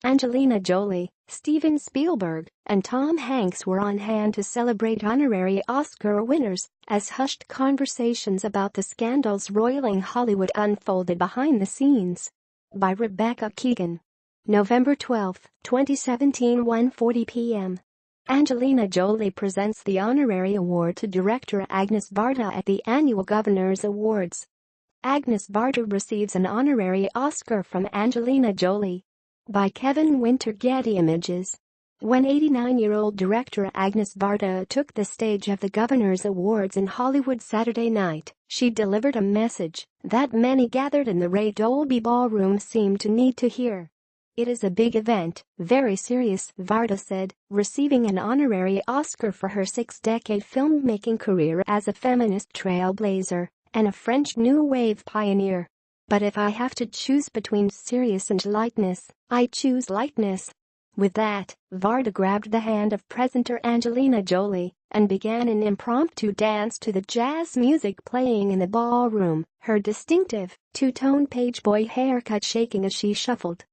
Angelina Jolie, Steven Spielberg, and Tom Hanks were on hand to celebrate honorary Oscar winners as hushed conversations about the scandals roiling Hollywood unfolded behind the scenes. By Rebecca Keegan. November 12, 2017, 1:40 p.m. Angelina Jolie presents the honorary award to director Agnès Varda at the annual Governors Awards. Agnès Varda receives an honorary Oscar from Angelina Jolie. By Kevin Winter. Getty Images. When 89-year-old director Agnès Varda took the stage of the Governors Awards in Hollywood Saturday night, she delivered a message that many gathered in the Ray Dolby Ballroom seemed to need to hear. "It is a big event, very serious," Varda said, receiving an honorary Oscar for her six-decade filmmaking career as a feminist trailblazer and a French New Wave pioneer. "But if I have to choose between serious and lightness, I choose lightness." With that, Varda grabbed the hand of presenter Angelina Jolie and began an impromptu dance to the jazz music playing in the ballroom, her distinctive, two-tone pageboy haircut shaking as she shuffled.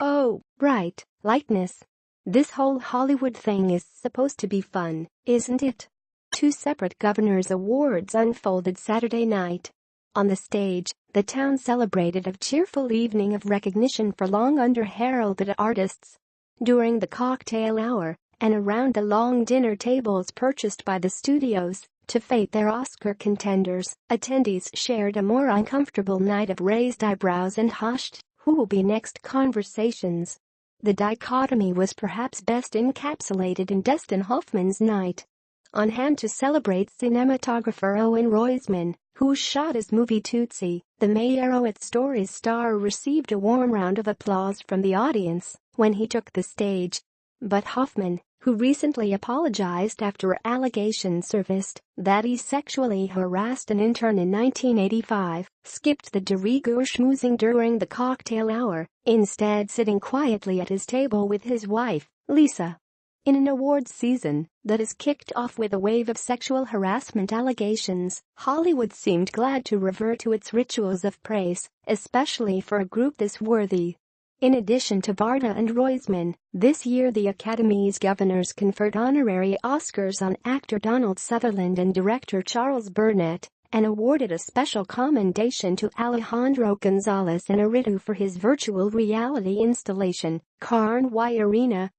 "Oh, right, lightness. This whole Hollywood thing is supposed to be fun, isn't it?" Two separate Governors Awards unfolded Saturday night. On the stage, the town celebrated a cheerful evening of recognition for long under-heralded artists. During the cocktail hour, and around the long dinner tables purchased by the studios to fete their Oscar contenders, attendees shared a more uncomfortable night of raised eyebrows and hushed "who will be next" conversations. The dichotomy was perhaps best encapsulated in Dustin Hoffman's night. On hand to celebrate cinematographer Owen Roizman, who shot his movie Tootsie, the Meyerowitz Stories star received a warm round of applause from the audience when he took the stage. But Hoffman, who recently apologized after allegations surfaced that he sexually harassed an intern in 1985, skipped the de rigueur schmoozing during the cocktail hour, instead sitting quietly at his table with his wife, Lisa. In an awards season that is kicked off with a wave of sexual harassment allegations, Hollywood seemed glad to revert to its rituals of praise, especially for a group this worthy. In addition to Varda and Roizman, this year the Academy's governors conferred honorary Oscars on actor Donald Sutherland and director Charles Burnett, and awarded a special commendation to Alejandro González Iñárritu for his virtual reality installation, Carn Y Arena.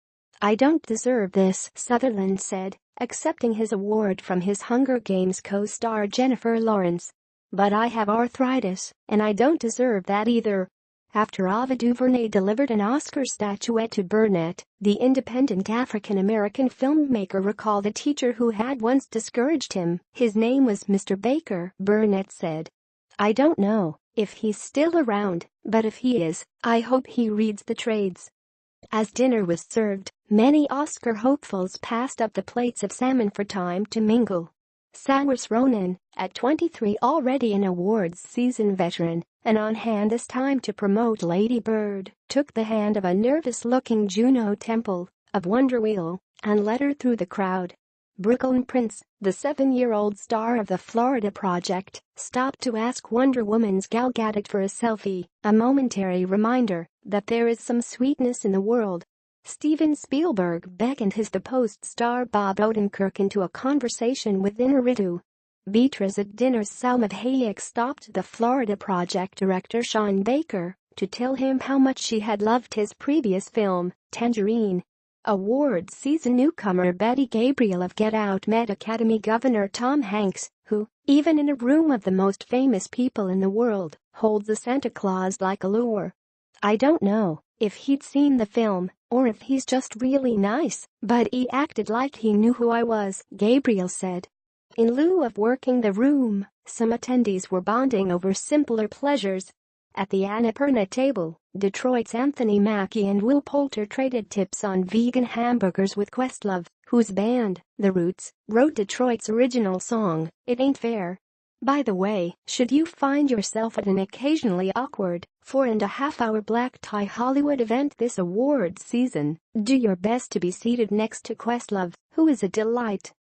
"I don't deserve this," Sutherland said, accepting his award from his Hunger Games co-star Jennifer Lawrence. "But I have arthritis, and I don't deserve that either." After Ava DuVernay delivered an Oscar statuette to Burnett, the independent African-American filmmaker recalled a teacher who had once discouraged him. "His name was Mr. Baker," Burnett said. "I don't know if he's still around, but if he is, I hope he reads the trades." As dinner was served, many Oscar hopefuls passed up the plates of salmon for time to mingle. Saoirse Ronan, at 23, already an awards season veteran and on hand this time to promote Lady Bird, took the hand of a nervous-looking Juno Temple of Wonder Wheel and led her through the crowd. Brooklyn Prince, the 7-year-old star of the Florida Project, stopped to ask Wonder Woman's Gal Gadot for a selfie, a momentary reminder that there is some sweetness in the world. Steven Spielberg beckoned his The Post star Bob Odenkirk into a conversation with Iñárritu. Beatrice at dinner. Salma Hayek stopped the Florida Project director Sean Baker to tell him how much she had loved his previous film, Tangerine. Awards season newcomer Betty Gabriel of Get Out met Academy Governor Tom Hanks, who, even in a room of the most famous people in the world, holds a Santa Claus-like allure. "I don't know if he'd seen the film or if he's just really nice, but he acted like he knew who I was," Gabriel said. In lieu of working the room, some attendees were bonding over simpler pleasures. At the Annapurna table, Detroit's Anthony Mackie and Will Poulter traded tips on vegan hamburgers with Questlove, whose band, The Roots, wrote Detroit's original song, "It Ain't Fair." By the way, should you find yourself at an occasionally awkward 4.5-hour black tie Hollywood event this awards season, do your best to be seated next to Questlove, who is a delight.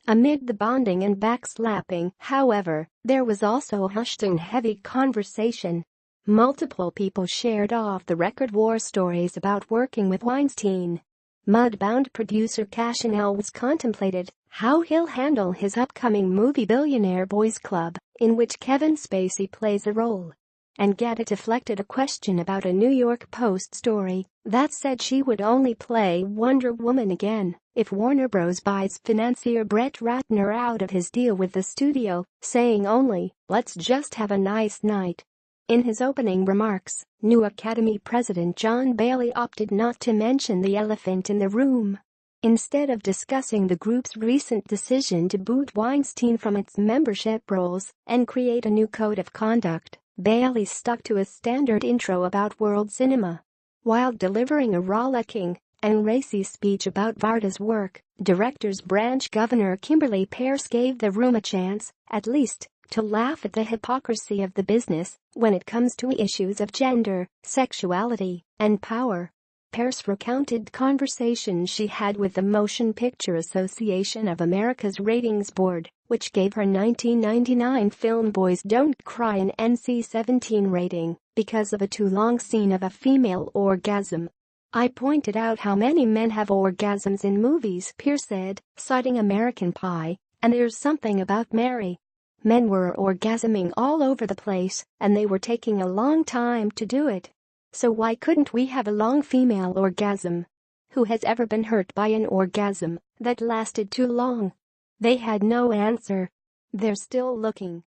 Amid the bonding and backslapping, however, there was also a hushed and heavy conversation. Multiple people shared off-the-record war stories about working with Weinstein. Mudbound producer Cashin Elwes contemplated how he'll handle his upcoming movie Billionaire Boys Club, in which Kevin Spacey plays a role. And Getty deflected a question about a New York Post story that said she would only play Wonder Woman again if Warner Bros. Buys financier Brett Ratner out of his deal with the studio, saying only, "Let's just have a nice night." In his opening remarks, new Academy President John Bailey opted not to mention the elephant in the room. Instead of discussing the group's recent decision to boot Weinstein from its membership rolls and create a new code of conduct, Bailey stuck to a standard intro about world cinema. While delivering a rollicking and racy speech about Varda's work, Directors Branch Governor Kimberly Peirce gave the room a chance, at least, to laugh at the hypocrisy of the business when it comes to issues of gender, sexuality, and power. Peirce recounted conversations she had with the Motion Picture Association of America's ratings board, which gave her 1999 film Boys Don't Cry an NC-17 rating because of a too long scene of a female orgasm. "I pointed out how many men have orgasms in movies," Peirce said, citing American Pie, "and there's something about Mary. Men were orgasming all over the place, and they were taking a long time to do it. So why couldn't we have a long female orgasm? Who has ever been hurt by an orgasm that lasted too long?" They had no answer. They're still looking.